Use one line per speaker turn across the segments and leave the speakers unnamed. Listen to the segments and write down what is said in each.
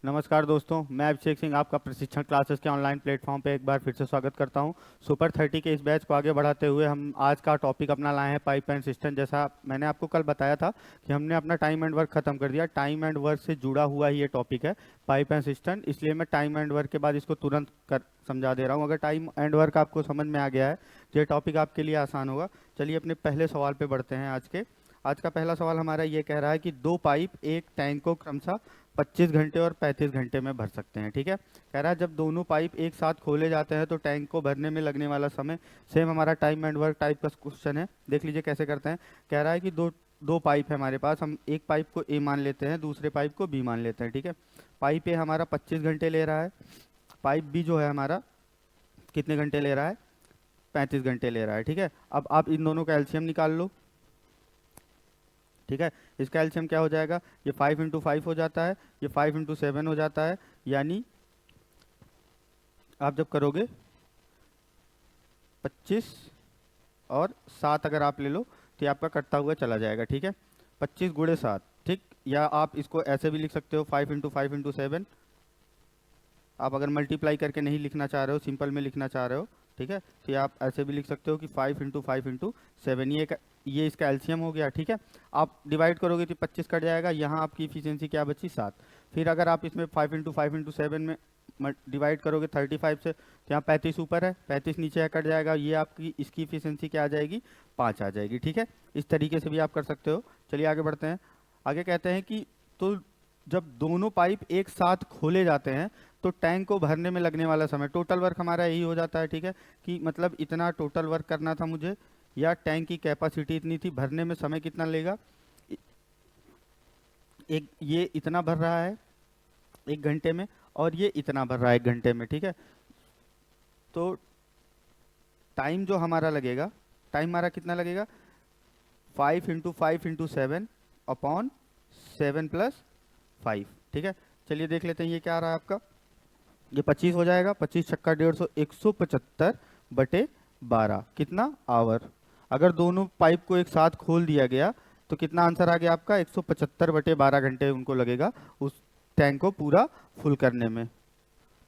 नमस्कार दोस्तों, मैं अभिषेक सिंह आपका प्रशिक्षण क्लासेस के ऑनलाइन प्लेटफॉर्म पे एक बार फिर से स्वागत करता हूं। सुपर 30 के इस बैच को आगे बढ़ाते हुए हम आज का टॉपिक अपना लाए हैं पाइप एंड सिस्टम। जैसा मैंने आपको कल बताया था कि हमने अपना टाइम एंड वर्क खत्म कर दिया। टाइम एंड वर्क से जुड़ा हुआ ही ये टॉपिक है पाइप एंड सिस्टम, इसलिए मैं टाइम एंड वर्क के बाद इसको तुरंत कर समझा दे रहा हूँ। अगर टाइम एंड वर्क आपको समझ में आ गया है तो ये टॉपिक आपके लिए आसान होगा। चलिए अपने पहले सवाल पे बढ़ते हैं। आज का पहला सवाल हमारा ये कह रहा है कि दो पाइप एक टैंक को क्रमशः 25 घंटे और 35 घंटे में भर सकते हैं। ठीक है, कह रहा है जब दोनों पाइप एक साथ खोले जाते हैं तो टैंक को भरने में लगने वाला समय, सेम हमारा टाइम एंड वर्क टाइप का क्वेश्चन है। देख लीजिए कैसे करते हैं। कह रहा है कि दो दो पाइप है हमारे पास, हम एक पाइप को ए मान लेते हैं, दूसरे पाइप को बी मान लेते हैं। ठीक है, पाइप ए हमारा 25 घंटे ले रहा है, पाइप बी जो है हमारा कितने घंटे ले रहा है, 35 घंटे ले रहा है। ठीक है, अब आप इन दोनों का एलसीएम निकाल लो। ठीक है, इसका एलसीएम क्या हो जाएगा, ये 5 इंटू 5 हो जाता है, ये 5 इंटू 7 हो जाता है, यानी आप जब करोगे 25 और 7 अगर आप ले लो तो ये आपका कटता हुआ चला जाएगा। ठीक है, 25 गुणे 7। ठीक, या आप इसको ऐसे भी लिख सकते हो 5 इंटू 5 इंटू 7। आप अगर मल्टीप्लाई करके नहीं लिखना चाह रहे हो, सिंपल में लिखना चाह रहे हो, ठीक है, तो ये आप ऐसे भी लिख सकते हो कि 5 इंटू 5 इंटू 7। ये इसका एलसीएम हो गया। ठीक है, आप डिवाइड करोगे तो 25 कट जाएगा, यहाँ आपकी इफिशियंसी क्या बची, 7। फिर अगर आप इसमें 5 इंटू 7 में डिवाइड करोगे 35 से, तो यहाँ 35 ऊपर है, 35 नीचे है, कट जाएगा, ये आपकी इसकी इफिशियंसी क्या आ जाएगी, 5 आ जाएगी। ठीक है, इस तरीके से भी आप कर सकते हो। चलिए आगे बढ़ते हैं। आगे कहते हैं कि तो जब दोनों पाइप एक साथ खोले जाते हैं तो टैंक को भरने में लगने वाला समय, टोटल वर्क हमारा यही हो जाता है। ठीक है, कि मतलब इतना टोटल वर्क करना था मुझे, या टैंक की कैपेसिटी इतनी थी, भरने में समय कितना लेगा, एक ये इतना भर रहा है 1 घंटे में और ये इतना भर रहा है 1 घंटे में। ठीक है, तो टाइम जो हमारा लगेगा, टाइम हमारा कितना लगेगा, 5 इंटू 7 अपॉन 7 प्लस 5। ठीक है, चलिए देख लेते हैं ये क्या आ रहा है आपका, ये 25 हो जाएगा, 25 छक्का 150, 175 बटे 12 कितना आवर। अगर दोनों पाइप को एक साथ खोल दिया गया तो कितना आंसर आ गया आपका, 175 बटे 12 घंटे उनको लगेगा उस टैंक को पूरा फुल करने में।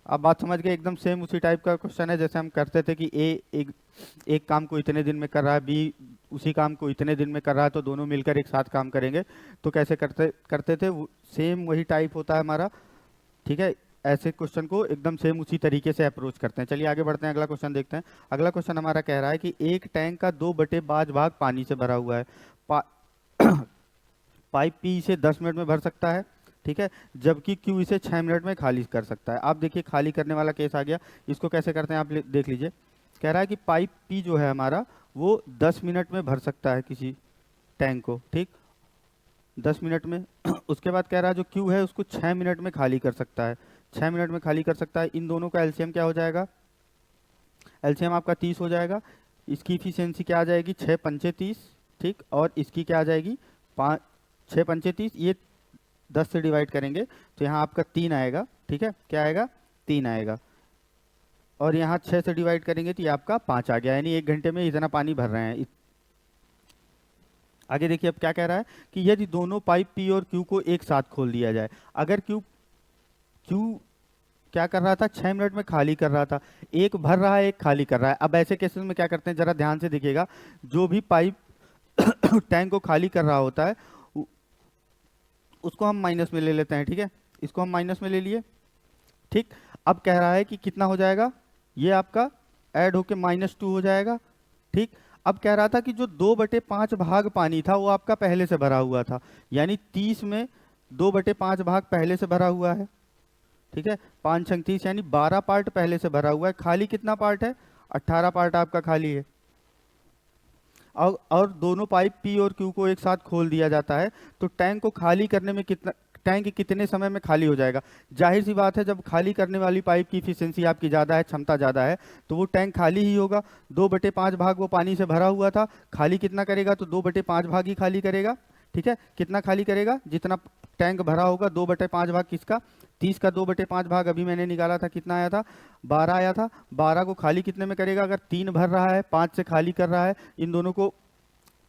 आप बात समझ गए, एकदम सेम उसी टाइप का क्वेश्चन है जैसे हम करते थे कि एक काम को इतने दिन में कर रहा है, बी उसी काम को इतने दिन में कर रहा है, तो दोनों मिलकर एक साथ काम करेंगे। तो कैसे करते करते थे, सेम वही टाइप होता है हमारा। ठीक है, ऐसे क्वेश्चन को एकदम सेम उसी तरीके से अप्रोच करते हैं। चलिए आगे बढ़ते हैं, अगला क्वेश्चन देखते हैं। अगला क्वेश्चन हमारा कह रहा है कि एक टैंक का 2/5 भाग पानी से भरा हुआ है। पा, पाइप पी इसे 10 मिनट में भर सकता है। ठीक है, जबकि क्यू इसे 6 मिनट में खाली कर सकता है। आप देखिए खाली करने वाला केस आ गया, इसको कैसे करते हैं आप देख लीजिए। कह रहा है कि पाइप पी जो है हमारा वो 10 मिनट में भर सकता है किसी टैंक को। ठीक, 10 मिनट में उसके बाद कह रहा है जो क्यू है उसको 6 मिनट में खाली कर सकता है, 6 मिनट में खाली कर सकता है। इन दोनों का एलसीएम क्या हो जाएगा, एलसीएम आपका 30 हो जाएगा। इसकी इफिशियंसी क्या आ जाएगी, 6 पंचे 30। ठीक, और इसकी क्या आ जाएगी, 6 पंचे 30, ये 10 से डिवाइड करेंगे तो यहाँ आपका 3 आएगा। ठीक है, क्या आएगा, 3 आएगा। और यहाँ 6 से डिवाइड करेंगे तो ये आपका 5 आ गया, यानी 1 घंटे में इतना पानी भर रहे हैं। आगे देखिए अब क्या कह रहा है कि यदि दोनों पाइप पी और क्यू को एक साथ खोल दिया जाए, अगर क्यू क्यू क्या कर रहा था, 6 मिनट में खाली कर रहा था, एक भर रहा है एक खाली कर रहा है। अब ऐसे केसेस में क्या करते हैं, जरा ध्यान से देखिएगा, जो भी पाइप टैंक को खाली कर रहा होता है उसको हम माइनस में ले लेते हैं। ठीक है, इसको हम माइनस में ले लिए। ठीक, अब कह रहा है कि कितना हो जाएगा, ये आपका ऐड होके -2 हो जाएगा। ठीक, अब कह रहा था कि जो 2/5 भाग पानी था वो आपका पहले से भरा हुआ था, यानी 30 में 2/5 भाग पहले से भरा हुआ है। ठीक है, 5 छंग 30, यानी 12 पार्ट पहले से भरा हुआ है। खाली कितना पार्ट है, 18 पार्ट आपका खाली है। और दोनों पाइप पी और क्यू को एक साथ खोल दिया जाता है तो टैंक को खाली करने में टैंक कितने समय में खाली हो जाएगा। जाहिर सी बात है, जब खाली करने वाली पाइप की इफिशियंसी आपकी ज़्यादा है, क्षमता ज़्यादा है, तो वो टैंक खाली ही होगा। 2/5 भाग वो पानी से भरा हुआ था, खाली कितना करेगा, तो 2/5 भाग ही खाली करेगा। ठीक है, कितना खाली करेगा, जितना टैंक भरा होगा, 2/5 भाग किसका, 30 का 2/5 भाग अभी मैंने निकाला था, कितना आया था, 12 आया था। 12 को खाली कितने में करेगा, अगर 3 भर रहा है 5 से खाली कर रहा है, इन दोनों को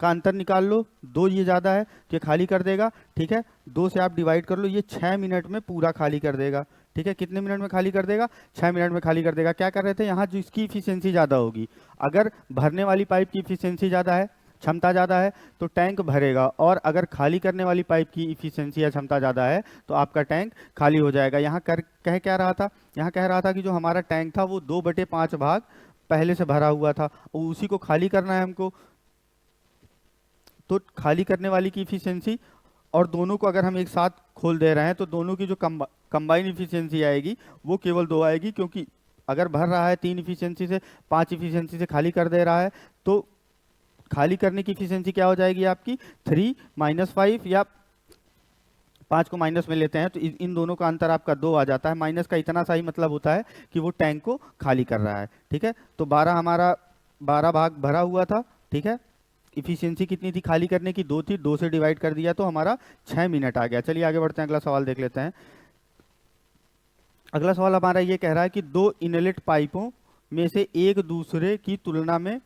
का अंतर निकाल लो, 2 ये ज़्यादा है तो ये खाली कर देगा, ठीक है। 2 से आप डिवाइड कर लो, ये 6 मिनट में पूरा खाली कर देगा, ठीक है। कितने मिनट में खाली कर देगा? 6 मिनट में खाली कर देगा। क्या कर रहे थे यहाँ, जो इसकी इफिशियंसी ज़्यादा होगी, अगर भरने वाली पाइप की इफिशियंसी ज़्यादा है, क्षमता ज़्यादा है, तो टैंक भरेगा, और अगर खाली करने वाली पाइप की इफिशियंसी या क्षमता ज़्यादा है तो आपका टैंक खाली हो जाएगा। यहाँ कह क्या रहा था, यहाँ कह रहा था कि जो हमारा टैंक था वो 2/5 भाग पहले से भरा हुआ था, और उसी को खाली करना है हमको। तो खाली करने वाली की इफिशियंसी और दोनों को अगर हम एक साथ खोल दे रहे हैं तो दोनों की जो कंबाइन इफिशियंसी आएगी वो केवल 2 आएगी, क्योंकि अगर भर रहा है 3 इफिशियंसी से, 5 इफिशियंसी से खाली कर दे रहा है, तो खाली करने की इफिशियंसी क्या हो जाएगी आपकी 3 - 5, या 5 को माइनस में लेते हैं तो इन दोनों का अंतर आपका 2 आ जाता है। माइनस का इतना सा ही मतलब होता है कि वो टैंक को खाली कर रहा है, ठीक है। तो 12 हमारा 12 भाग भरा हुआ था, ठीक है। इफिशियंसी कितनी थी खाली करने की? 2 थी, 2 से डिवाइड कर दिया तो हमारा 6 मिनट आ गया। चलिए आगे बढ़ते हैं, अगला सवाल देख लेते हैं। अगला सवाल हमारा ये कह रहा है कि 2 इनलेट पाइपों में से एक दूसरे की तुलना में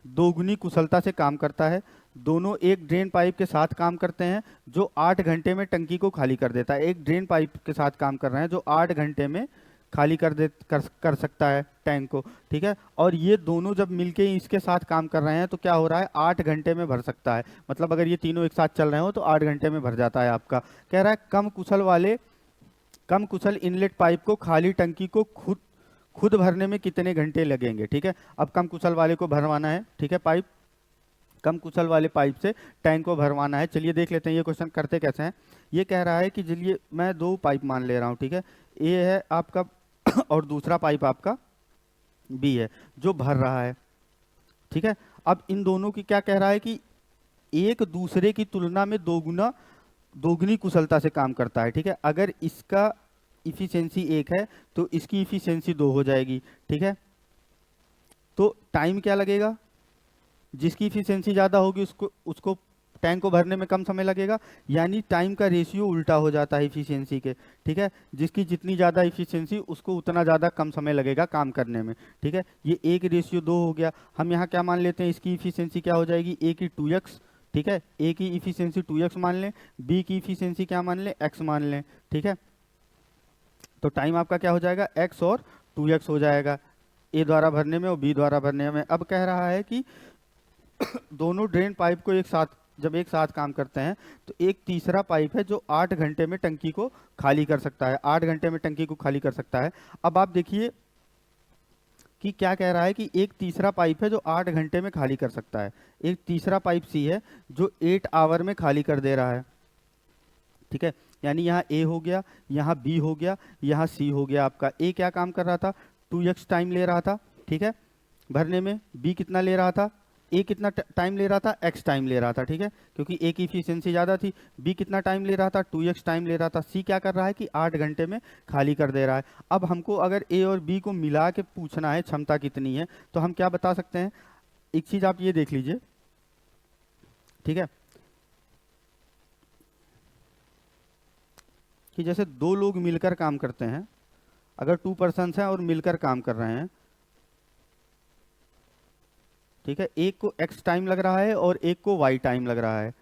दोगुनी कुशलता से काम करता है। दोनों एक ड्रेन पाइप के साथ काम करते हैं जो 8 घंटे में टंकी को खाली कर देता है। एक ड्रेन पाइप के साथ काम कर रहे हैं जो 8 घंटे में खाली कर सकता है टैंक को, ठीक है। और ये दोनों जब मिलके इसके साथ काम कर रहे हैं तो क्या हो रहा है, 8 घंटे में भर सकता है। मतलब अगर ये तीनों एक साथ चल रहे हो तो 8 घंटे में भर जाता है आपका। कह रहा है कम कुशल इनलेट पाइप को खाली टंकी को खुद भरने में कितने घंटे लगेंगे, ठीक है। अब कम कुशल वाले को भरवाना है, ठीक है, पाइप, कम कुशल वाले पाइप से टैंक को भरवाना है। चलिए देख लेते हैं ये क्वेश्चन करते कैसे हैं। ये कह रहा है कि चलिए मैं 2 पाइप मान ले रहा हूँ, ठीक है। ए है आपका और दूसरा पाइप आपका बी है जो भर रहा है, ठीक है। अब इन दोनों की क्या कह रहा है कि एक दूसरे की तुलना में दोगुनी कुशलता से काम करता है, ठीक है। अगर इसका इफिशियंसी 1 है तो इसकी इफिशियंसी 2 हो जाएगी, ठीक है। तो टाइम क्या लगेगा, जिसकी इफिशियंसी ज़्यादा होगी उसको टैंक को भरने में कम समय लगेगा, यानी टाइम का रेशियो उल्टा हो जाता है इफिशियंसी के, ठीक है। जिसकी जितनी ज़्यादा इफिशियंसी उसको उतना ज़्यादा कम समय लगेगा काम करने में, ठीक है। ये 1:2 हो गया। हम यहाँ क्या मान लेते हैं, इसकी इफिशियंसी क्या हो जाएगी, ए की 2x, ठीक है। ए की इफिशियंसी 2x मान लें, बी की इफिशियंसी क्या मान लें, x मान लें, ठीक है। तो टाइम आपका क्या हो जाएगा, x और 2x हो जाएगा, ए द्वारा भरने में और बी द्वारा भरने में। अब कह रहा है कि दोनों ड्रेन पाइप को जब एक साथ काम करते हैं तो एक तीसरा पाइप है जो 8 घंटे में टंकी को खाली कर सकता है, 8 घंटे में टंकी को खाली कर सकता है। अब आप देखिए कि क्या कह रहा है कि एक तीसरा पाइप है जो 8 घंटे में खाली कर सकता है। एक तीसरा पाइप सी है जो 8 आवर में खाली कर दे रहा है, ठीक है। यानी यहाँ ए हो गया, यहाँ बी हो गया, यहाँ सी हो गया। आपका ए क्या काम कर रहा था, 2x टाइम ले रहा था, ठीक है, भरने में। बी कितना ले रहा था, ए कितना टाइम ले रहा था, x टाइम ले रहा था, ठीक है, क्योंकि ए की इफिशियंसी ज़्यादा थी। बी कितना टाइम ले रहा था, 2x टाइम ले रहा था। सी क्या कर रहा है कि 8 घंटे में खाली कर दे रहा है। अब हमको अगर ए और बी को मिला के पूछना है क्षमता कितनी है, तो हम क्या बता सकते हैं, एक चीज़ आप ये देख लीजिए, ठीक है, कि जैसे 2 लोग मिलकर काम करते हैं, अगर 2 पर्सन्स हैं और मिलकर काम कर रहे हैं, ठीक है, एक को x टाइम लग रहा है और एक को y टाइम लग रहा है,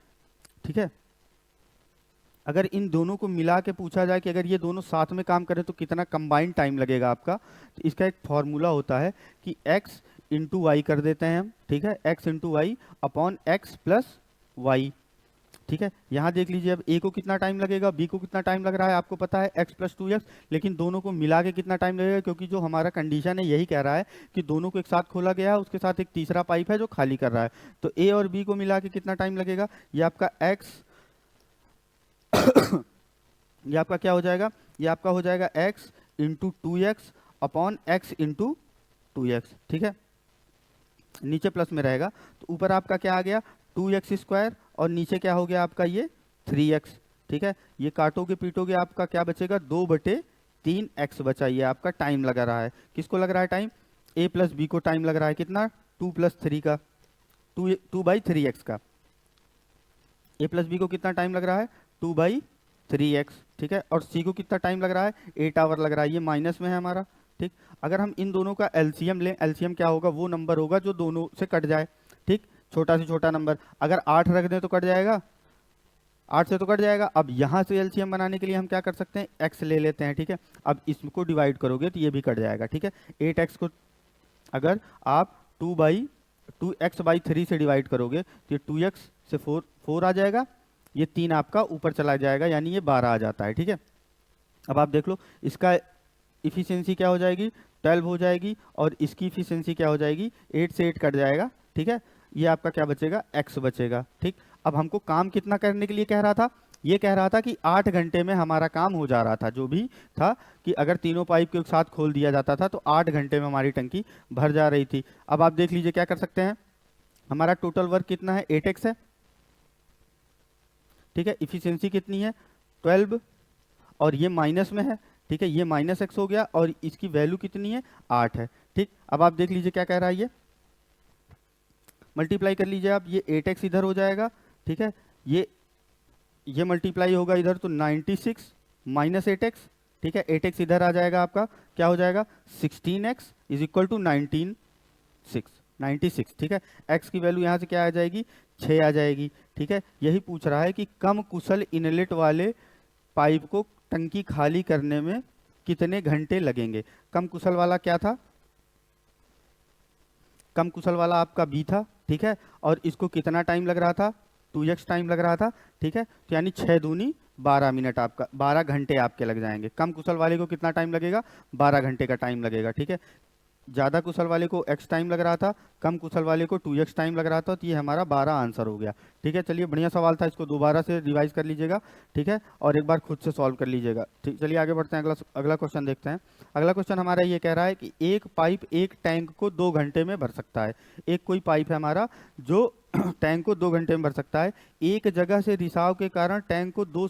ठीक है। अगर इन दोनों को मिला के पूछा जाए कि अगर ये दोनों साथ में काम करें तो कितना कंबाइंड टाइम लगेगा आपका, तो इसका एक फॉर्मूला होता है कि x इंटू वाई कर देते हैं हम, ठीक है, x into Y upon x plus Y, ठीक है। यहाँ देख लीजिए, अब ए को कितना टाइम लगेगा, बी को कितना टाइम लग रहा है, आपको पता है x + 2x, लेकिन दोनों को मिला के कितना टाइम लगेगा, क्योंकि जो हमारा कंडीशन है यही कह रहा है कि दोनों को एक साथ खोला गया है, उसके साथ एक तीसरा पाइप है जो खाली कर रहा है। तो ए और बी को मिला के कितना टाइम लगेगा, ये आपका x ये आपका क्या हो जाएगा, ये आपका हो जाएगा x into 2x upon x into 2x, ठीक है, नीचे प्लस में रहेगा। तो ऊपर आपका क्या आ गया, 2x² और नीचे क्या हो गया आपका ये 3x, ठीक है। ये काटोगे पीटोगे आपका क्या बचेगा, 2/3x बचा। ये आपका टाइम लगा रहा है, किसको लग रहा है टाइम, a प्लस बी को टाइम लग रहा है कितना, 2 + 3 का, 2/3x का। a प्लस बी को कितना टाइम लग रहा है, 2/3x, ठीक है। और c को कितना टाइम लग रहा है, 8 आवर लग रहा है, ये माइनस में है हमारा, ठीक। अगर हम इन दोनों का एलसीएम लें, एलसीएम क्या होगा, वो नंबर होगा जो दोनों से कट जाए, ठीक। छोटा से छोटा नंबर, अगर 8 रख दें तो कट जाएगा, 8 से तो कट जाएगा। अब यहाँ से एलसीएम बनाने के लिए हम क्या कर सकते हैं, x ले लेते हैं, ठीक है। अब इसको डिवाइड करोगे तो ये भी कट जाएगा, ठीक है। 8x को अगर आप 2x/3 से डिवाइड करोगे तो ये 2x से 4 आ जाएगा, ये 3 आपका ऊपर चला जाएगा, यानी ये 12 आ जाता है, ठीक है। अब आप देख लो इसका इफिशियंसी क्या हो जाएगी, 12 हो जाएगी, और इसकी इफिशियंसी क्या हो जाएगी, 8 से 8 कट जाएगा, ठीक है। ये आपका क्या बचेगा, x बचेगा, ठीक। अब हमको काम कितना करने के लिए कह रहा था, ये कह रहा था कि 8 घंटे में हमारा काम हो जा रहा था, जो भी था कि अगर तीनों पाइप को एक साथ खोल दिया जाता था तो 8 घंटे में हमारी टंकी भर जा रही थी। अब आप देख लीजिए क्या कर सकते हैं, हमारा टोटल वर्क कितना है, 8x है, ठीक है। इफिशियंसी कितनी है, 12, और ये माइनस में है, ठीक है, ये -x हो गया, और इसकी वैल्यू कितनी है, 8 है, ठीक। अब आप देख लीजिए क्या कह रहा है, ये मल्टीप्लाई कर लीजिए आप, ये 8x इधर हो जाएगा, ठीक है, ये मल्टीप्लाई होगा इधर तो 96 माइनस 8x, ठीक है, 8x इधर आ जाएगा, आपका क्या हो जाएगा, 16x इज इक्वल टू 96, ठीक है। x की वैल्यू यहाँ से क्या आ जाएगी, 6 आ जाएगी, ठीक है। यही पूछ रहा है कि कम कुशल इनलेट वाले पाइप को टंकी खाली करने में कितने घंटे लगेंगे। कम कुशल वाला क्या था, कम कुशल वाला आपका बी था, ठीक है, और इसको कितना टाइम लग रहा था, 2x टाइम लग रहा था, ठीक है। तो यानी 6 दूनी 12 मिनट, आपका 12 घंटे आपके लग जाएंगे। कम कुशल वाले को कितना टाइम लगेगा, 12 घंटे का टाइम लगेगा, ठीक है। ज़्यादा कुशल वाले को x टाइम लग रहा था, कम कुशल वाले को 2x टाइम लग रहा था, तो ये हमारा 12 आंसर हो गया, ठीक है। चलिए बढ़िया सवाल था, इसको दोबारा से रिवाइज कर लीजिएगा, ठीक है, और एक बार खुद से सॉल्व कर लीजिएगा, ठीक। चलिए आगे बढ़ते हैं, अगला क्वेश्चन देखते हैं। अगला क्वेश्चन हमारा ये कह रहा है कि एक पाइप एक टैंक को 2 घंटे में भर सकता है। एक कोई पाइप है हमारा जो टैंक को 2 घंटे में भर सकता है। एक जगह से रिसाव के कारण टैंक को 2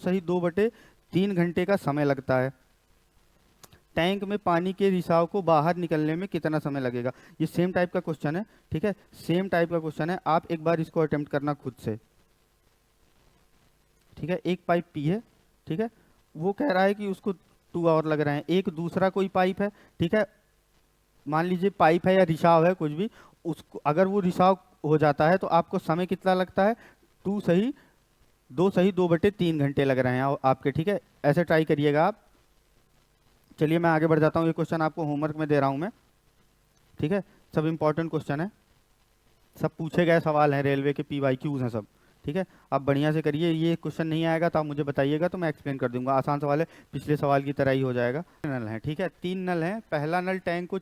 घंटे का समय लगता है। टैंक में पानी के रिसाव को बाहर निकलने में कितना समय लगेगा। ये सेम टाइप का क्वेश्चन है, ठीक है, सेम टाइप का क्वेश्चन है। आप एक बार इसको अटेम्प्ट करना खुद से, ठीक है। एक पाइप पी है, ठीक है, वो कह रहा है कि उसको 2 आवर लग रहे हैं। एक दूसरा कोई पाइप है, ठीक है, मान लीजिए पाइप है या रिसाव है कुछ भी, उसको अगर वो रिसाव हो जाता है तो आपको समय कितना लगता है, 2 घंटे लग रहे हैं आपके, ठीक है। ऐसे ट्राई करिएगा आप। चलिए मैं आगे बढ़ जाता हूँ, ये क्वेश्चन आपको होमवर्क में दे रहा हूँ मैं, ठीक है। सब इंपॉर्टेंट क्वेश्चन है, सब पूछे गए सवाल हैं, रेलवे के PYQs हैं सब, ठीक है। आप बढ़िया से करिए, ये क्वेश्चन नहीं आएगा तो आप मुझे बताइएगा तो मैं एक्सप्लेन कर दूंगा। आसान सवाल है, पिछले सवाल की तरह ही हो जाएगा। नल है, ठीक है, 3 नल हैं। पहला नल टैंक को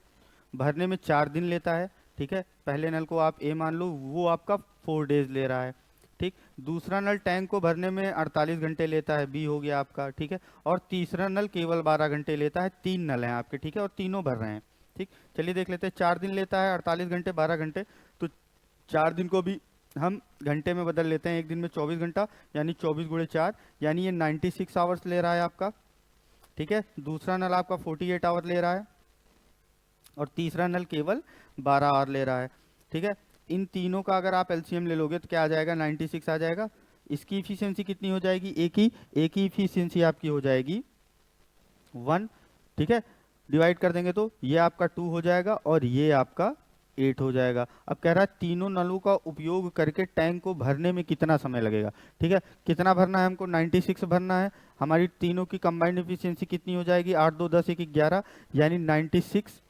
भरने में 4 दिन लेता है, ठीक है। पहले नल को आप ए मान लो, वो आपका 4 डेज ले रहा है, ठीक। दूसरा नल टैंक को भरने में 48 घंटे लेता है, बी हो गया आपका, ठीक है। और तीसरा नल केवल 12 घंटे लेता है। 3 नल हैं आपके, ठीक है, और तीनों भर रहे हैं, ठीक। चलिए देख लेते हैं, 4 दिन लेता है, 48 घंटे, 12 घंटे, तो 4 दिन को भी हम घंटे में बदल लेते हैं। एक दिन में 24 घंटा, यानी 24 गुणे 4, यानी ये 96 आवर्स ले रहा है आपका, ठीक है। दूसरा नल आपका 48 आवर ले रहा है, और तीसरा नल केवल 12 आवर ले रहा है, ठीक है। इन तीनों का अगर आप एलसीएम ले लोगे तो क्या आ जाएगा, 96 आ जाएगा। इसकी इफिशियंसी कितनी हो जाएगी, एक ही इफिशियंसी आपकी हो जाएगी 1, ठीक है। डिवाइड कर देंगे तो ये आपका 2 हो जाएगा, और ये आपका 8 हो जाएगा। अब कह रहा है तीनों नलों का उपयोग करके टैंक को भरने में कितना समय लगेगा, ठीक है। कितना भरना है हमको, 96 भरना है। हमारी तीनों की कंबाइंड इफिशियंसी कितनी हो जाएगी, 8 2 10 1 11, यानी 96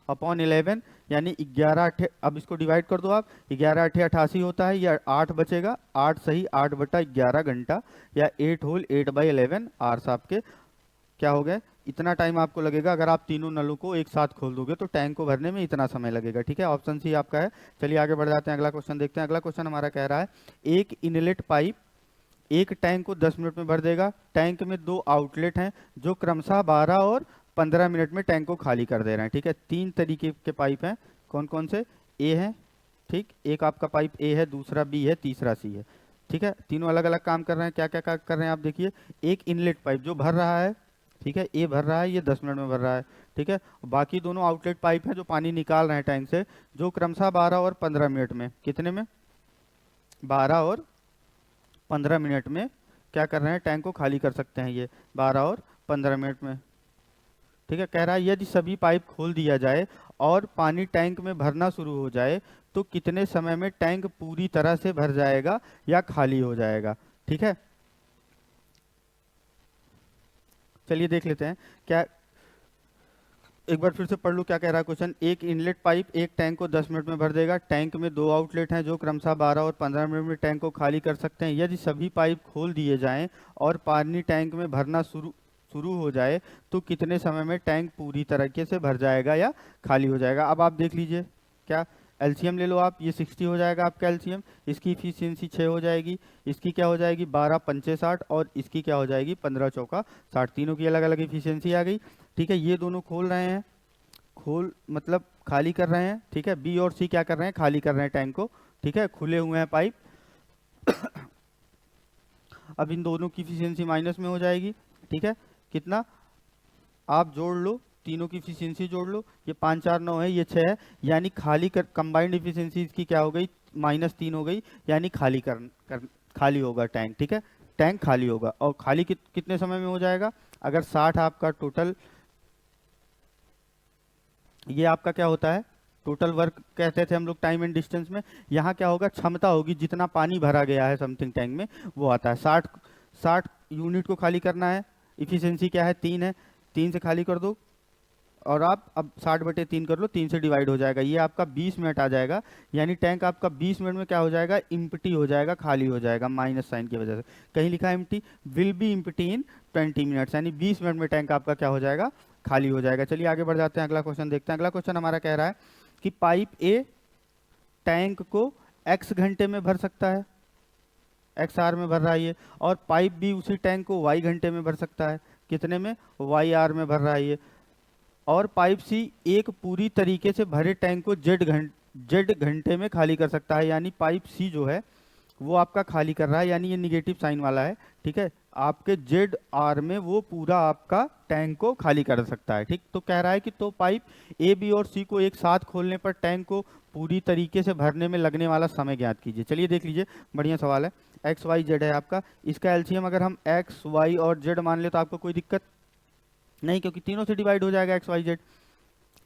अपॉन 11, यानी 11 अब इसको डिवाइड कर दो आप, 11 8 88 होता है, या 8 बचेगा, 8 सही 8/11 घंटा, या 8 होल 8/11 आवर्स आपके क्या हो गए। इतना टाइम आपको लगेगा अगर आप तीनों नलों को एक साथ खोल दोगे तो टैंक को भरने में इतना समय लगेगा, ठीक है। ऑप्शन सी आपका है। चलिए आगे बढ़ जाते हैं, अगला क्वेश्चन देखते हैं। अगला क्वेश्चन हमारा कह रहा है, एक इनलेट पाइप एक टैंक को 10 मिनट में भर देगा। टैंक में 2 आउटलेट हैं जो क्रमशः 12 और 15 मिनट में टैंक को खाली कर दे रहे हैं, ठीक है। 3 तरीके के पाइप हैं, कौन कौन से, ए है, ठीक, एक आपका पाइप ए है, दूसरा बी है, तीसरा सी है, ठीक है। तीनों अलग अलग काम कर रहे हैं। क्या क्या कर रहे हैं आप देखिए। एक इनलेट पाइप जो भर रहा है, ठीक है, ए भर रहा है, ये 10 मिनट में भर रहा है, ठीक है। बाकी दोनों आउटलेट पाइप हैं जो पानी निकाल रहे हैं टैंक से, जो क्रमशः 12 और 15 मिनट में, कितने में, 12 और 15 मिनट में क्या कर रहे हैं, टैंक को खाली कर सकते हैं, ये 12 और 15 मिनट में, ठीक है। कह रहा है यदि सभी पाइप खोल दिया जाए और पानी टैंक में भरना शुरू हो जाए तो कितने समय में टैंक पूरी तरह से भर जाएगा या खाली हो जाएगा। ठीक है, चलिए देख लेते हैं क्या, एक बार फिर से पढ़ लूँ क्या कह रहा है क्वेश्चन। एक इनलेट पाइप एक टैंक को 10 मिनट में भर देगा। टैंक में 2 आउटलेट हैं जो क्रमशः 12 और 15 मिनट में टैंक को खाली कर सकते हैं। यदि सभी पाइप खोल दिए जाएं और पानी टैंक में भरना शुरू शुरू हो जाए तो कितने समय में टैंक पूरी तरीके से भर जाएगा या खाली हो जाएगा। अब आप देख लीजिए, क्या एलसीएम ले लो आप, ये 60 हो जाएगा आपका एलसीएम, इसकी इफिशियंसी 6 हो जाएगी, इसकी क्या हो जाएगी 12 पंचे 60 और इसकी क्या हो जाएगी 15 चौका 60, तीनों की अलग अलग इफिशियंसी आ गई। ठीक है, ये दोनों खोल रहे हैं, खोल मतलब खाली कर रहे हैं। ठीक है, बी और सी क्या कर रहे हैं, खाली कर रहे हैं टैंक को। ठीक है, खुले हुए हैं पाइप। अब इन दोनों की इफिशियंसी माइनस में हो जाएगी। ठीक है, कितना आप जोड़ लो, तीनों की इफिशियंसी जोड़ लो, ये 5 4 9 है, ये 6 है, यानी खाली कर कंबाइंड इफिशियंसी इसकी क्या हो गई -3 हो गई, यानी खाली होगा टैंक। ठीक है, टैंक खाली होगा और खाली कितने समय में हो जाएगा। अगर 60 आपका टोटल, ये आपका क्या होता है टोटल वर्क कहते थे हम लोग टाइम एंड डिस्टेंस में, यहाँ क्या होगा क्षमता होगी, जितना पानी भरा गया है समथिंग टैंक में वो आता है। 60 यूनिट को खाली करना है, इफिशियंसी क्या है 3 है, 3 से खाली कर दो और आप अब 60/3 कर लो, 3 से डिवाइड हो जाएगा, ये आपका 20 मिनट आ जाएगा। यानी टैंक आपका 20 मिनट में क्या हो जाएगा, इम्प्टी हो जाएगा, खाली हो जाएगा, माइनस साइन की वजह से कहीं लिखा है empty, will be empty in 20 minutes, यानी 20 मिनट में टैंक आपका क्या हो जाएगा, खाली हो जाएगा। चलिए आगे बढ़ जाते हैं, अगला क्वेश्चन देखते हैं। अगला क्वेश्चन हमारा कह रहा है कि पाइप ए टैंक को x घंटे में भर सकता है, एक्स आर में भर रहा है ये, और पाइप बी उसी टैंक को y घंटे में भर सकता है, कितने में, y आर में भर रहा है ये, और पाइप सी एक पूरी तरीके से भरे टैंक को जेड घंटे में खाली कर सकता है। यानी पाइप सी जो है वो आपका खाली कर रहा है, यानी ये निगेटिव साइन वाला है। ठीक है, आपके जेड आर में वो पूरा आपका टैंक को खाली कर सकता है। ठीक, तो कह रहा है कि तो पाइप ए बी और सी को एक साथ खोलने पर टैंक को पूरी तरीके से भरने में लगने वाला समय ज्ञात कीजिए। चलिए देख लीजिए, बढ़िया सवाल है। एक्स वाई जेड है आपका, इसका एलसीएम अगर हम एक्स वाई और जेड मान ले तो आपको कोई दिक्कत नहीं, क्योंकि तीनों से डिवाइड हो जाएगा एक्स वाई जेड।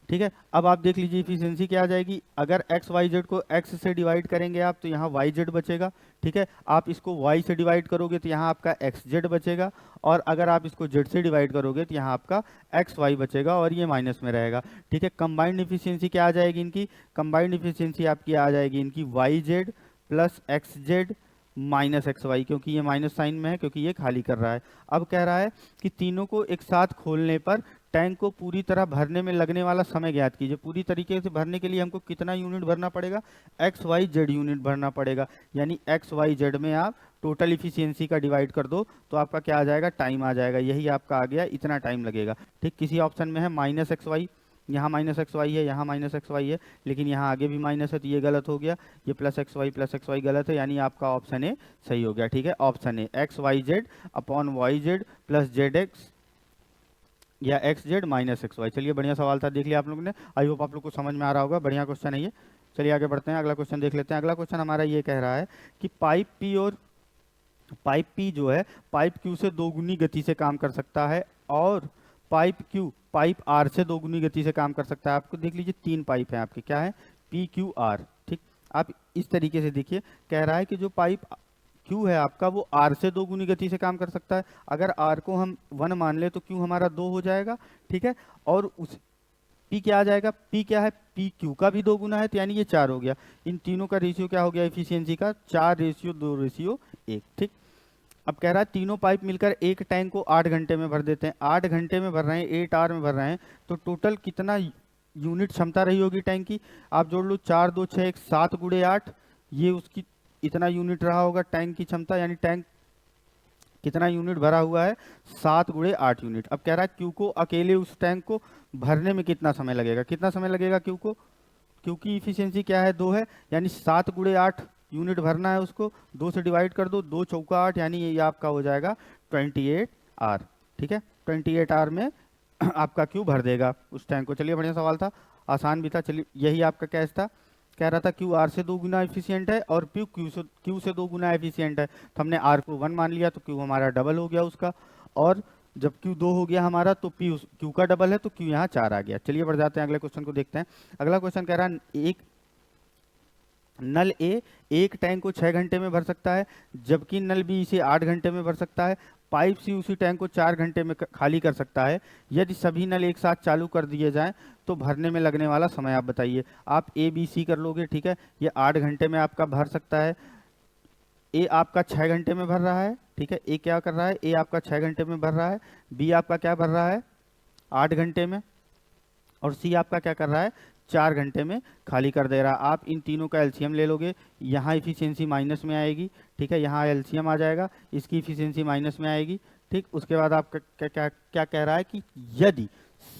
ठीक है, अब आप देख लीजिए इफिशियंसी क्या आ जाएगी, अगर एक्स वाई जेड को एक्स से डिवाइड करेंगे आप तो यहाँ वाई जेड बचेगा। ठीक है, आप इसको वाई से डिवाइड करोगे तो यहाँ आपका एक्स जेड बचेगा, और अगर आप इसको जेड से डिवाइड करोगे तो यहाँ आपका एक्स वाई बचेगा और ये माइनस में रहेगा। ठीक है, कंबाइंड इफिशियंसी क्या आ जाएगी इनकी, कंबाइंड इफिशियंसी आपकी आ जाएगी इनकी Y Z plus X Z minus x Y, क्योंकि ये माइनस साइन में है, क्योंकि ये खाली कर रहा है। अब कह रहा है कि तीनों को एक साथ खोलने पर टैंक को पूरी तरह भरने में लगने वाला समय ज्ञात कीजिए। पूरी तरीके से भरने के लिए हमको कितना यूनिट भरना पड़ेगा, एक्स वाई जेड यूनिट भरना पड़ेगा। यानी एक्स वाई जेड में आप टोटल इफिशियंसी का डिवाइड कर दो तो आपका क्या आ जाएगा, टाइम आ जाएगा, यही आपका आ गया, इतना टाइम लगेगा। ठीक, किसी ऑप्शन में है माइनस एक्स वाई, यहाँ माइनस एक्स वाई है, यहाँ माइनस एक्स वाई है, लेकिन यहाँ आगे भी माइनस है तो ये गलत हो गया, ये प्लस एक्स वाई गलत है, यानी आपका ऑप्शन ए सही हो गया। ठीक है, option A x y z upon y Z plus z x या x Z minus x y. चलिए बढ़िया सवाल था, देख लिया आप लोगों ने, आई होप आप लोग को समझ में आ रहा होगा, बढ़िया क्वेश्चन है ये। चलिए आगे बढ़ते हैं, अगला क्वेश्चन देख लेते हैं। अगला क्वेश्चन हमारा ये कह रहा है कि पाइप पी जो है पाइप क्यू से 2 गुनी गति से काम कर सकता है, और पाइप आर से 2 गुनी गति से काम कर सकता है। आपको देख लीजिए 3 पाइप हैं आपके, क्या है, पी क्यू आर। ठीक, आप इस तरीके से देखिए, कह रहा है कि जो पाइप क्यू है आपका वो आर से 2 गुनी गति से काम कर सकता है। अगर आर को हम 1 मान ले तो क्यू हमारा 2 हो जाएगा। ठीक है, और उस पी क्या आ जाएगा, पी क्या है, पी क्यू का भी 2 गुना है, तो यानी ये 4 हो गया। इन तीनों का रेशियो क्या हो गया इफिशियंसी का, 4:2:1। ठीक, अब कह रहा है तीनों पाइप मिलकर एक टैंक को 8 घंटे में भर देते हैं, 8 घंटे में भर रहे हैं, 8 आवर में भर रहे हैं, तो टोटल कितना यूनिट क्षमता रही होगी टैंक की। आप जोड़ लो, 4 2 6 7 × 8, ये उसकी इतना यूनिट रहा होगा टैंक की क्षमता, यानी टैंक कितना यूनिट भरा हुआ है, 7 × 8 यूनिट। अब कह रहा है क्यू को अकेले उस टैंक को भरने में कितना समय लगेगा, कितना समय लगेगा क्यू को, क्यू की इफिशियंसी क्या है 2 है, यानी 7 × 8 यूनिट भरना है उसको, 2 से डिवाइड कर दो, 2 चौका 8, यानी ये आपका हो जाएगा 28 आर। ठीक है, 28 आर में आपका क्यू भर देगा उस टैंक को। चलिए बढ़िया सवाल था, आसान भी था। चलिए यही आपका कैच था, कह रहा था क्यू आर से 2 गुना एफिशिएंट है और क्यू से 2 गुना एफिशिएंट है, तो हमने आर को 1 मान लिया तो क्यू हमारा डबल हो गया उसका, और जब Q 2 हो गया हमारा तो P Q का डबल है तो Q यहाँ 4 आ गया। चलिए बढ़ जाते हैं अगले क्वेश्चन को देखते हैं। अगला क्वेश्चन कह रहा है एक नल ए एक टैंक को 6 घंटे में भर सकता है, जबकि नल बी इसे 8 घंटे में भर सकता है। पाइप सी उसी टैंक को 4 घंटे में खाली कर सकता है। यदि सभी नल एक साथ चालू कर दिए जाएं तो भरने में लगने वाला समय आप बताइए। आप ए बी सी कर लोगे, ठीक है। ये 8 घंटे में आपका भर सकता है। ए आपका 6 घंटे में भर रहा है, ठीक है। ए क्या कर रहा है, ए आपका 6 घंटे में भर रहा है। बी आपका क्या भर रहा है, 8 घंटे में। और सी आपका क्या कर रहा है, 4 घंटे में खाली कर दे रहा है। आप इन तीनों का एलसीएम ले लोगे, यहाँ इफिशियंसी माइनस में आएगी, ठीक है। यहाँ एलसीएम आ जाएगा, इसकी इफिशियंसी माइनस में आएगी, ठीक। उसके बाद आप क्या क्या क्या कह रहा है कि यदि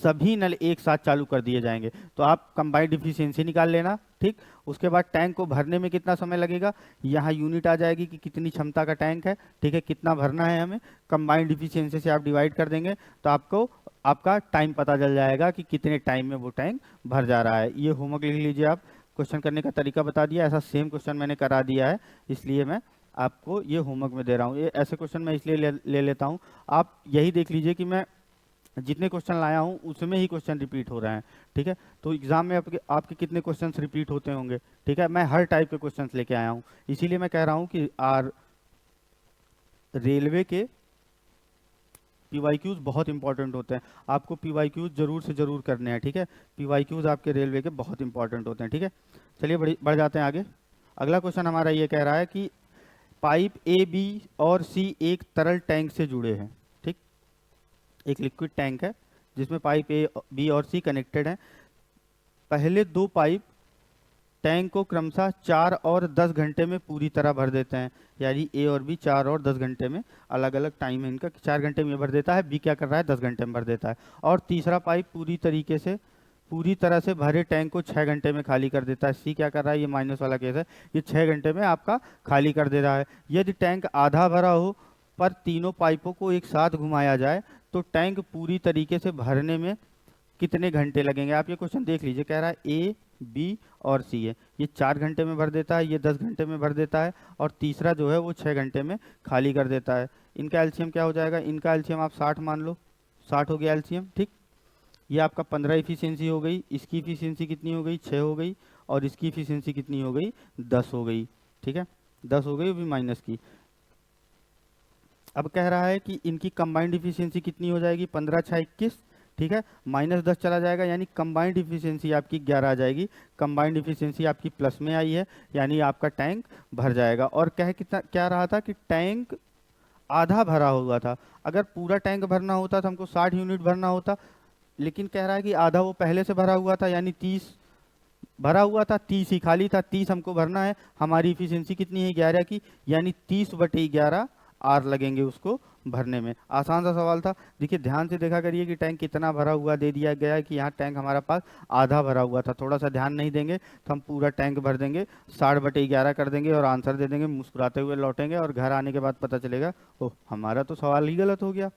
सभी नल एक साथ चालू कर दिए जाएंगे तो आप कंबाइंड इफिशियंसी निकाल लेना, ठीक। उसके बाद टैंक को भरने में कितना समय लगेगा, यहाँ यूनिट आ जाएगी कि कितनी क्षमता का टैंक है, ठीक है, कितना भरना है हमें। कंबाइंड इफिशियंसी से आप डिवाइड कर देंगे तो आपको आपका टाइम पता चल जाएगा कि कितने टाइम में वो टैंक भर जा रहा है। ये होमवर्क लिख लीजिए आप। क्वेश्चन करने का तरीका बता दिया, ऐसा सेम क्वेश्चन मैंने करा दिया है, इसलिए मैं आपको ये होमवर्क में दे रहा हूँ। ये ऐसे क्वेश्चन मैं इसलिए ले लेता हूँ, आप यही देख लीजिए कि मैं जितने क्वेश्चन लाया हूँ उसमें ही क्वेश्चन रिपीट हो रहे हैं, ठीक है। तो एग्जाम में आपके कितने क्वेश्चंस रिपीट होते होंगे, ठीक है। मैं हर टाइप के क्वेश्चंस लेके आया हूँ, इसीलिए मैं कह रहा हूँ कि रेलवे के पीवाईक्यूज बहुत इंपॉर्टेंट होते हैं। आपको पीवाईक्यूज जरूर से जरूर करने हैं, ठीक है। पीवाईक्यूज आपके रेलवे के बहुत इंपॉर्टेंट होते हैं, ठीक है। चलिए बढ़ जाते हैं आगे। अगला क्वेश्चन हमारा ये कह रहा है कि पाइप ए बी और सी एक तरल टैंक से जुड़े हैं, ठीक। एक लिक्विड टैंक है जिसमें पाइप ए बी और सी कनेक्टेड हैं। पहले दो पाइप टैंक को क्रमशः 4 और 10 घंटे में पूरी तरह भर देते हैं, यानी ए और बी 4 और 10 घंटे में, अलग अलग टाइम है इनका। 4 घंटे में भर देता है, बी क्या कर रहा है 10 घंटे में भर देता है। और तीसरा पाइप पूरी तरह से भरे टैंक को 6 घंटे में खाली कर देता है। सी क्या कर रहा है, ये माइनस वाला केस है, ये 6 घंटे में आपका खाली कर दे रहा है। यदि टैंक आधा भरा हो पर तीनों पाइपों को एक साथ घुमाया जाए तो टैंक पूरी तरीके से भरने में कितने घंटे लगेंगे। आप ये क्वेश्चन देख लीजिए, कह रहा है ए बी और सी है, ये 4 घंटे में भर देता है, ये 10 घंटे में भर देता है, और तीसरा जो है वो 6 घंटे में खाली कर देता है। इनका एलसीएम क्या हो जाएगा, इनका एलसीएम आप 60 मान लो, 60 हो गया एलसीएम, ठीक। ये आपका 15 इफिशियंसी हो गई, इसकी इफिशियंसी कितनी हो गई 6 हो गई, और इसकी इफिशियंसी कितनी हो गई 10 हो गई, ठीक है। 10 हो गई, वो भी माइनस की। अब कह रहा है कि इनकी कंबाइंड इफिशियंसी कितनी हो जाएगी, 15 6 21, ठीक है। -10 चला जाएगा, यानी कंबाइंड इफिशियंसी आपकी 11 आ जाएगी। कंबाइंड इफिशियंसी आपकी प्लस में आई है, यानी आपका टैंक भर जाएगा। और क्या रहा था कि टैंक आधा भरा हुआ था। अगर पूरा टैंक भरना होता तो हमको 60 यूनिट भरना होता, लेकिन कह रहा है कि आधा वो पहले से भरा हुआ था, यानी 30 भरा हुआ था, 30 ही खाली था, 30 हमको भरना है। हमारी इफिशियंसी कितनी है 11 की, यानी 30/11 आर लगेंगे उसको भरने में। आसान सा सवाल था। देखिए ध्यान से देखा करिए कि टैंक कितना भरा हुआ दे दिया गया है कि यहाँ टैंक हमारा पास आधा भरा हुआ था। थोड़ा सा ध्यान नहीं देंगे तो हम पूरा टैंक भर देंगे, 60/11 कर देंगे और आंसर दे देंगे, मुस्कुराते हुए लौटेंगे और घर आने के बाद पता चलेगा ओह हमारा तो सवाल ही गलत हो गया,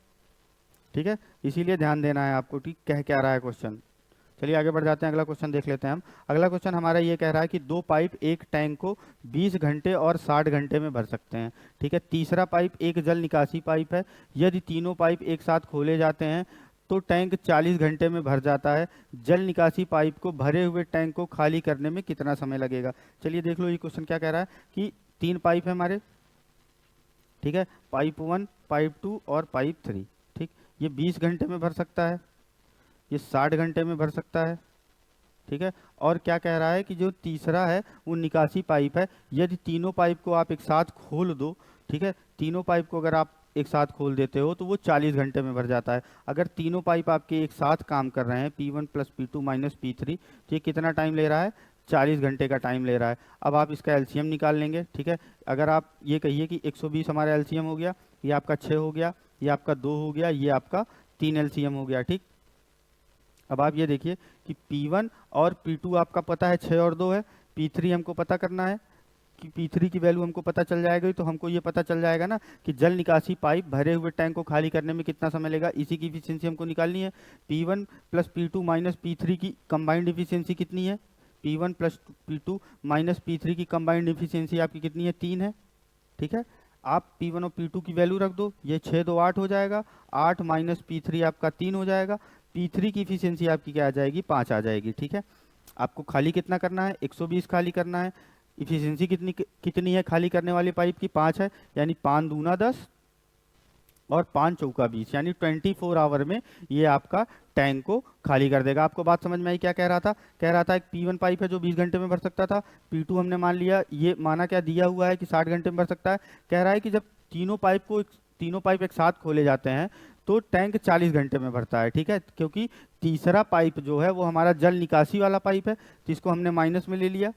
ठीक है। इसीलिए ध्यान देना है आपको, ठीक कह क्या रहा है क्वेश्चन। चलिए आगे बढ़ जाते हैं, अगला क्वेश्चन देख लेते हैं हम। अगला क्वेश्चन हमारा ये कह रहा है कि दो पाइप एक टैंक को 20 घंटे और 60 घंटे में भर सकते हैं, ठीक है। तीसरा पाइप एक जल निकासी पाइप है। यदि तीनों पाइप एक साथ खोले जाते हैं तो टैंक 40 घंटे में भर जाता है। जल निकासी पाइप को भरे हुए टैंक को खाली करने में कितना समय लगेगा। चलिए देख लो ये क्वेश्चन क्या कह रहा है कि 3 पाइप है हमारे, ठीक है, पाइप 1, पाइप 2 और पाइप 3, ठीक। ये 20 घंटे में भर सकता है, ये 60 घंटे में भर सकता है, ठीक है। और क्या कह रहा है कि जो तीसरा है वो निकासी पाइप है। यदि तीनों पाइप को आप एक साथ खोल दो, ठीक है, तीनों पाइप को अगर आप एक साथ खोल देते हो तो वो 40 घंटे में भर जाता है। अगर तीनों पाइप आपके एक साथ काम कर रहे हैं, P1 + P2 - P3, तो ये कितना टाइम ले रहा है, 40 घंटे का टाइम ले रहा है। अब आप इसका एलसीएम निकाल लेंगे, ठीक है। अगर आप ये कहिए कि 120 हमारा एलसीएम हो गया, ये आपका 6 हो गया, ये आपका 2 हो गया, ये आपका 3 एलसीएम हो गया, ठीक। अब आप ये देखिए कि P1 और P2 आपका पता है 6 और 2 है, P3 हमको पता करना है कि P3 की वैल्यू हमको पता चल जाएगी, तो हमको ये पता चल जाएगा ना कि जल निकासी पाइप भरे हुए टैंक को खाली करने में कितना समय लेगा। इसी की इफिशियंसी हमको निकालनी है। P1 + P2 - P3 की कंबाइंड इफिशियंसी कितनी है, P1 + P2 - P3 की कंबाइंड इफिशियंसी आपकी कितनी है, 3 है, ठीक है। आप P1 और P2 की वैल्यू रख दो, ये 6 2 8 हो जाएगा, 8 माइनस P3 आपका 3 हो जाएगा, P3 की इफिशियंसी आपकी क्या आ जाएगी, 5 आ जाएगी। ठीक है, आपको खाली कितना करना है, 120 खाली करना है। इफिशियंसी कितनी कितनी है खाली करने वाली पाइप की, 5 है, यानी 5 दूना 10 और 5 चौका 20, यानी 24 आवर में ये आपका टैंक को खाली कर देगा। आपको बात समझ में आई? क्या कह रहा था? कह रहा था एक P1 पाइप है जो 20 घंटे में भर सकता था, P2 हमने मान लिया, ये माना क्या दिया हुआ है कि 60 घंटे में भर सकता है। कह रहा है कि जब तीनों पाइप एक साथ खोले जाते हैं तो टैंक 40 घंटे में भरता है। ठीक है, क्योंकि तीसरा पाइप जो है वो हमारा जल निकासी वाला पाइप है, जिसको हमने माइनस में ले लिया।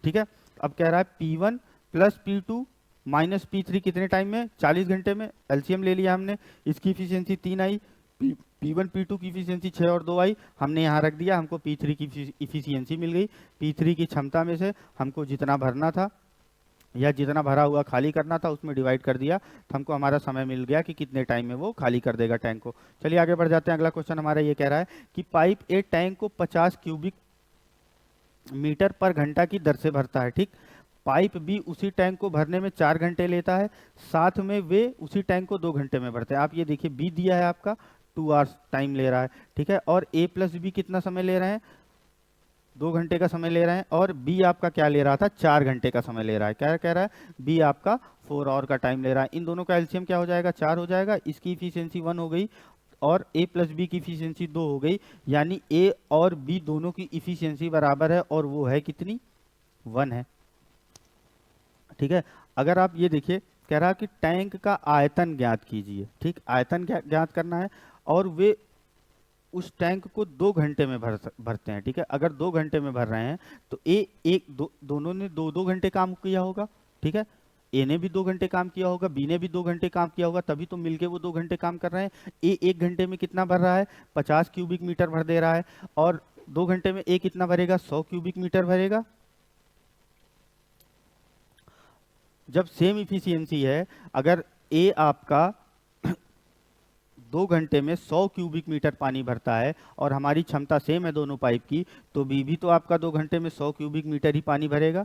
ठीक है, अब कह रहा है P1 plus P2 minus P3 कितने टाइम में, 40 घंटे में। एलसीएम ले लिया हमने, इसकी इफिशियंसी 3 आई, P1 P2 की इफिशियंसी 6 और 2 आई, हमने यहाँ रख दिया, हमको P3 की इफिशियंसी मिल गई। P3 की क्षमता में से हमको जितना भरना था या जितना भरा हुआ खाली करना था उसमें डिवाइड कर दिया, तो हमको हमारा समय मिल गया कि कितने टाइम में वो खाली कर देगा टैंक को। चलिए आगे बढ़ जाते हैं। अगला क्वेश्चन हमारा ये कह रहा है कि पाइप ए टैंक को 50 क्यूबिक मीटर पर घंटा की दर से भरता है। ठीक, पाइप बी उसी टैंक को भरने में 4 घंटे लेता है, साथ में वे उसी टैंक को 2 घंटे में भरते हैं। आप ये देखिए, बी दिया है आपका 2 आवर्स टाइम ले रहा है। ठीक है, और ए प्लस बी कितना समय ले रहे हैं, 2 घंटे का समय ले रहे हैं, और बी आपका क्या ले रहा था, 4 घंटे का समय ले रहा है। क्या कह रहा है, बी आपका 4 आवर का टाइम ले रहा है। इन दोनों का एलसीएम क्या हो जाएगा, 4 हो जाएगा, इसकी इफिशियंसी 1 हो गई और ए प्लस बी की इफिशियंसी 2 हो गई, यानी ए और बी दोनों की इफिशियंसी बराबर है, और वो है कितनी, 1 है। ठीक है, अगर आप ये देखिए, कह रहा कि टैंक का आयतन ज्ञात कीजिए। ठीक, आयतन ज्ञात करना है, और वे उस टैंक को 2 घंटे में भरते हैं। ठीक है, अगर 2 घंटे में भर रहे हैं तो दोनों ने 2 घंटे काम किया होगा। ठीक है, ए ने भी 2 घंटे काम किया होगा, बी ने भी 2 घंटे काम किया होगा, तभी तो मिलके वो 2 घंटे काम कर रहे हैं। ए 1 घंटे में कितना भर रहा है, 50 क्यूबिक मीटर भर दे रहा है, और 2 घंटे में ए कितना भरेगा, 100 क्यूबिक मीटर भरेगा। जब सेम इफिशियंसी है, अगर ए आपका 2 घंटे में 100 क्यूबिक मीटर पानी भरता है और हमारी क्षमता सेम है दोनों पाइप की, तो बी भी तो आपका 2 घंटे में 100 क्यूबिक मीटर ही पानी भरेगा।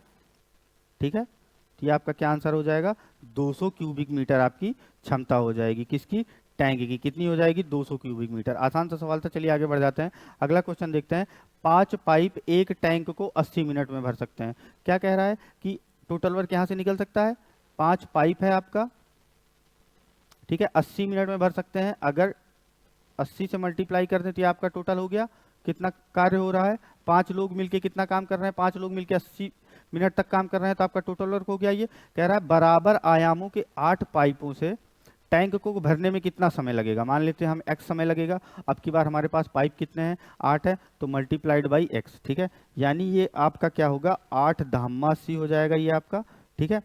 ठीक है, तो ये आपका क्या आंसर हो जाएगा, 200 क्यूबिक मीटर आपकी क्षमता हो जाएगी, किसकी, टैंक की। कितनी हो जाएगी, 200 क्यूबिक मीटर। आसान सा सवाल था। चलिए आगे बढ़ जाते हैं। अगला क्वेश्चन देखते हैं। 5 पाइप एक टैंक को 80 मिनट में भर सकते हैं। क्या कह रहा है कि टोटल वर्क यहाँ से निकल सकता है, 5 पाइप है आपका, ठीक है, 80 मिनट में भर सकते हैं। अगर 80 से मल्टीप्लाई कर दें तो ये आपका टोटल हो गया, कितना कार्य हो रहा है, 5 लोग मिलके कितना काम कर रहे हैं, 5 लोग मिलके 80 मिनट तक काम कर रहे हैं, तो आपका टोटल वर्क हो गया। ये कह रहा है बराबर आयामों के 8 पाइपों से टैंक को भरने में कितना समय लगेगा। मान लेते हैं हम x समय लगेगा। अब की बार हमारे पास पाइप कितने हैं, 8 है, तो मल्टीप्लाइड बाई x। ठीक है, यानी ये आपका क्या होगा, 8 धामा 80 हो जाएगा ये आपका। ठीक है,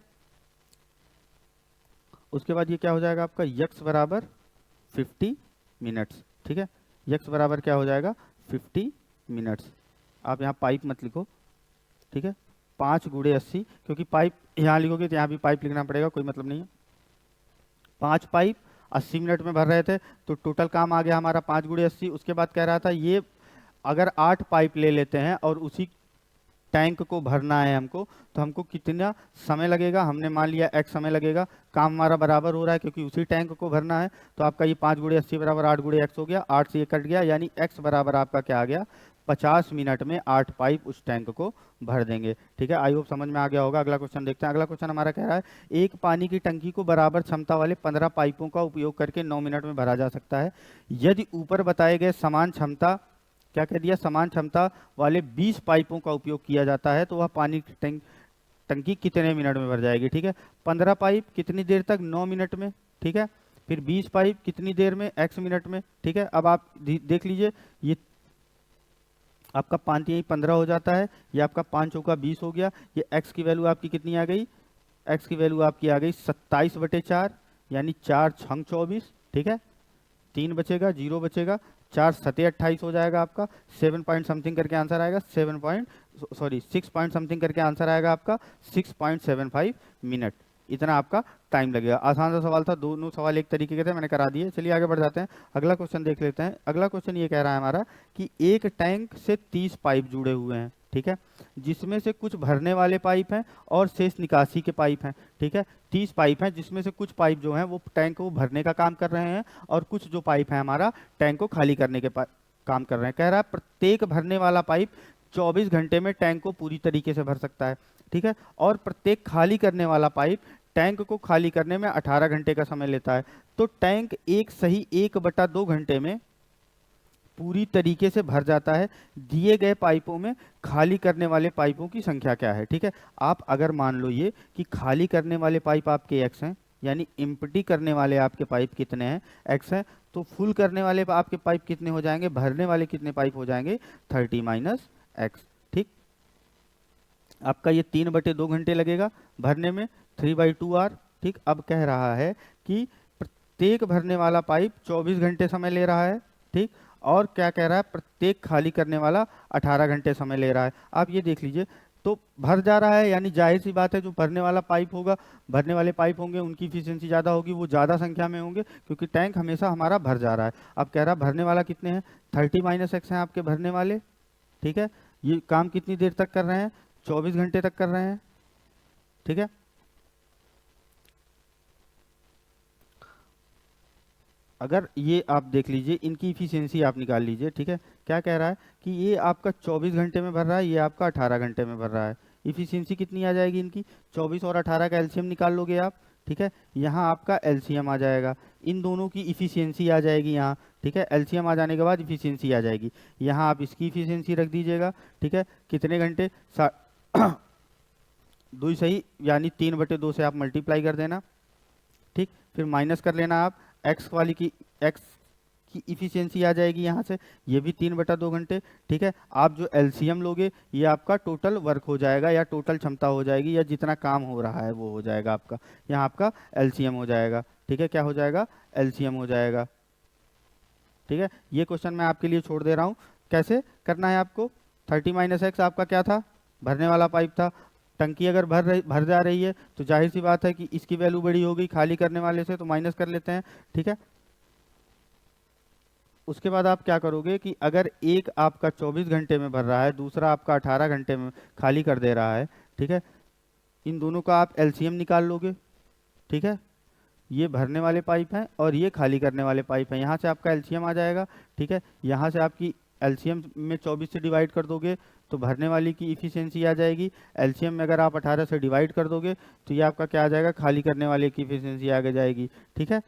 उसके बाद ये क्या हो जाएगा आपका, यक्स बराबर 50 मिनट्स। ठीक है, यक्स बराबर क्या हो जाएगा, 50 मिनट्स। आप यहाँ पाइप मत लिखो, ठीक है, 5 गुणे 80, क्योंकि पाइप यहाँ लिखोगे तो यहाँ भी पाइप लिखना पड़ेगा, कोई मतलब नहीं है। 5 पाइप 80 मिनट में भर रहे थे, तो टोटल काम आ गया हमारा 5 गुणे 80। उसके बाद कह रहा था ये अगर 8 पाइप ले लेते हैं और उसी टैंक को भरना है हमको, तो हमको कितना समय लगेगा, हमने मान लिया x समय लगेगा। काम हमारा बराबर हो रहा है क्योंकि उसी टैंक को भरना है, तो आपका ये 5 गुणे 80 बराबर 8 गुणे x हो गया, 8 से ये कट गया, यानी x बराबर आपका क्या आ गया, 50 मिनट में 8 पाइप उस टैंक को भर देंगे। ठीक है, आई होप समझ में आ गया होगा। अगला क्वेश्चन देखते हैं। अगला क्वेश्चन हमारा कह रहा है एक पानी की टंकी को बराबर क्षमता वाले 15 पाइपों का उपयोग करके 9 मिनट में भरा जा सकता है। यदि ऊपर बताए गए समान क्षमता, क्या कह दिया, समान क्षमता वाले 20 पाइपों का उपयोग किया जाता है, तो वह पानी की टंकी कितने मिनट में भर जाएगी। ठीक है, 15 पाइप कितनी देर तक, 9 मिनट में। ठीक है, फिर 20 पाइप कितनी देर में, x मिनट में। ठीक है, अब आप देख लीजिए, ये आपका 5 यही 15 हो जाता है, ये आपका 5 चौका 20 हो गया। ये x की वैल्यू आपकी कितनी आ गई, x की वैल्यू आपकी आ गई 27/4, यानी 4 छंग 24। ठीक है, 3 बचेगा, 0 बचेगा, 4 सते 28 हो जाएगा आपका, 7 पॉइंट समथिंग करके आंसर आएगा, 6 पॉइंट समथिंग करके आंसर आएगा आपका 6.75 मिनट। इतना आपका टाइम लगेगा। आसान सा सवाल था, दोनों सवाल एक तरीके के थे, मैंने करा दिए। चलिए आगे बढ़ जाते हैं। अगला क्वेश्चन देख लेते हैं। अगला क्वेश्चन ये कह रहा है हमारा कि एक टैंक से 30 पाइप जुड़े हुए हैं। ठीक है, जिसमें से कुछ भरने वाले पाइप हैं और शेष निकासी के पाइप हैं। ठीक है, 30 पाइप हैं जिसमें से कुछ पाइप जो हैं वो टैंक को भरने का काम कर रहे हैं और कुछ जो पाइप है हमारा टैंक को खाली करने के काम कर रहे हैं। कह रहा है प्रत्येक भरने वाला पाइप 24 घंटे में टैंक को पूरी तरीके से भर सकता है। ठीक है, और प्रत्येक खाली करने वाला पाइप टैंक को खाली करने में 18 घंटे का समय लेता है। तो टैंक एक सही 1/2 घंटे में पूरी तरीके से भर जाता है। दिए गए पाइपों में खाली करने वाले पाइपों की संख्या क्या है। ठीक है, आप अगर मान लो ये कि खाली करने वाले पाइप आपके x हैं, यानी एम्प्टी करने वाले आपके पाइप कितने हैं, x हैं, तो फुल करने वाले आपके पाइप कितने हो जाएंगे, भरने वाले कितने पाइप हो जाएंगे, 30 - x। ठीक, आपका ये 3/2 घंटे लगेगा भरने में, 3/2 r। ठीक, अब कह रहा है कि प्रत्येक भरने वाला पाइप 24 घंटे समय ले रहा है। ठीक, और क्या कह रहा है, प्रत्येक खाली करने वाला 18 घंटे समय ले रहा है। आप ये देख लीजिए, तो भर जा रहा है, यानी जाहिर सी बात है जो भरने वाला पाइप होगा, भरने वाले पाइप होंगे उनकी इफिशियंसी ज़्यादा होगी, वो ज़्यादा संख्या में होंगे क्योंकि टैंक हमेशा हमारा भर जा रहा है। अब कह रहा है भरने वाला कितने हैं, 30 - x हैं आपके भरने वाले। ठीक है, ये काम कितनी देर तक कर रहे हैं, 24 घंटे तक कर रहे हैं। ठीक है, अगर ये आप देख लीजिए, इनकी इफिशियंसी आप निकाल लीजिए। ठीक है, क्या कह रहा है कि ये आपका 24 घंटे में भर रहा है, ये आपका 18 घंटे में भर रहा है। इफिशियंसी कितनी आ जाएगी इनकी, 24 और 18 का एलसीएम निकाल लोगे आप। ठीक है, यहाँ आपका एलसीएम आ जाएगा, इन दोनों की इफिशियंसी आ जाएगी यहाँ। ठीक है, एलसीएम आ जाने के बाद इफिशियंसी आ जाएगी, यहाँ आप इसकी इफिशियंसी रख दीजिएगा। ठीक है, कितने घंटे, 2 सही, यानी 3/2 से आप मल्टीप्लाई कर देना। ठीक, फिर माइनस कर लेना आप, एक्स वाली की एक्स की इफिशियंसी आ जाएगी यहाँ से, ये भी 3/2 घंटे। ठीक है, आप जो एलसीएम लोगे ये आपका टोटल वर्क हो जाएगा या टोटल क्षमता हो जाएगी, या जितना काम हो रहा है वो हो जाएगा आपका, यहाँ आपका एलसीएम हो जाएगा। ठीक है, क्या हो जाएगा, एलसीएम हो जाएगा। ठीक है, ये क्वेश्चन मैं आपके लिए छोड़ दे रहा हूँ, कैसे करना है आपको। 30 - x आपका क्या था, भरने वाला पाइप था। टंकी अगर भर जा रही है तो जाहिर सी बात है कि इसकी वैल्यू बड़ी हो गई खाली करने वाले से, तो माइनस कर लेते हैं। ठीक है, उसके बाद आप क्या करोगे कि अगर एक आपका 24 घंटे में भर रहा है, दूसरा आपका 18 घंटे में खाली कर दे रहा है। ठीक है, इन दोनों का आप एलसीएम निकाल लोगे। ठीक है, ये भरने वाले पाइप हैं और ये खाली करने वाले पाइप हैं, यहाँ से आपका एलसीएम आ जाएगा। ठीक है, यहाँ से आपकी एलसीएम में 24 से डिवाइड कर दोगे तो भरने वाली की इफिशियंसी आ जाएगी। एलसीएम में अगर आप 18 से डिवाइड कर दोगे तो ये आपका क्या आ जाएगा, खाली करने वाले की इफिशियंसी आगे जाएगी। ठीक है,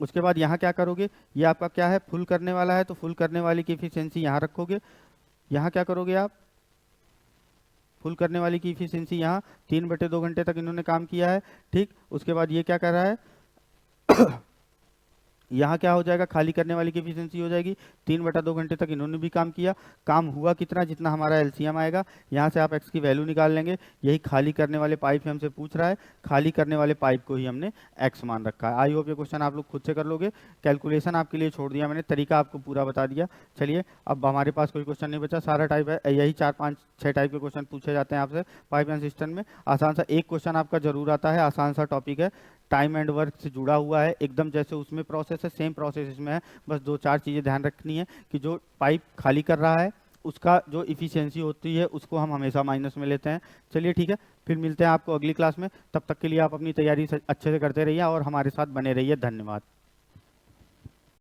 उसके बाद यहाँ क्या करोगे, ये आपका क्या है, फुल करने वाला है, तो फुल करने वाले की इफिशियंसी यहाँ रखोगे। यहाँ क्या करोगे आप, फुल करने वाली की इफिशियंसी यहाँ 3/2 घंटे तक इन्होंने काम किया है। ठीक, उसके बाद ये क्या कर रहा है यहाँ क्या हो जाएगा, खाली करने वाली की एफिशिएंसी हो जाएगी, 3/2 घंटे तक इन्होंने भी काम किया। काम हुआ कितना, जितना हमारा एलसीएम आएगा, यहाँ से आप एक्स की वैल्यू निकाल लेंगे। यही खाली करने वाले पाइप हमसे पूछ रहा है, खाली करने वाले पाइप को ही हमने एक्स मान रखा है। आई होप ये क्वेश्चन आप लोग खुद से कर लोगे, कैलकुलेशन आपके लिए छोड़ दिया मैंने, तरीका आपको पूरा बता दिया। चलिए, अब हमारे पास कोई क्वेश्चन नहीं बचा, सारा टाइप है यही 4, 5, 6 टाइप के क्वेश्चन पूछे जाते हैं आपसे पाइप एंड सिस्टम में। आसान सा एक क्वेश्चन आपका जरूर आता है, आसान सा टॉपिक है, टाइम एंड वर्क से जुड़ा हुआ है एकदम, जैसे उसमें प्रोसेस है सेम प्रोसेस इसमें है। बस 2-4 चीज़ें ध्यान रखनी है कि जो पाइप खाली कर रहा है उसका जो इफिशियंसी होती है उसको हम हमेशा माइनस में लेते हैं। चलिए ठीक है, फिर मिलते हैं आपको अगली क्लास में, तब तक के लिए आप अपनी तैयारी अच्छे से करते रहिए और हमारे साथ बने रहिए। धन्यवाद।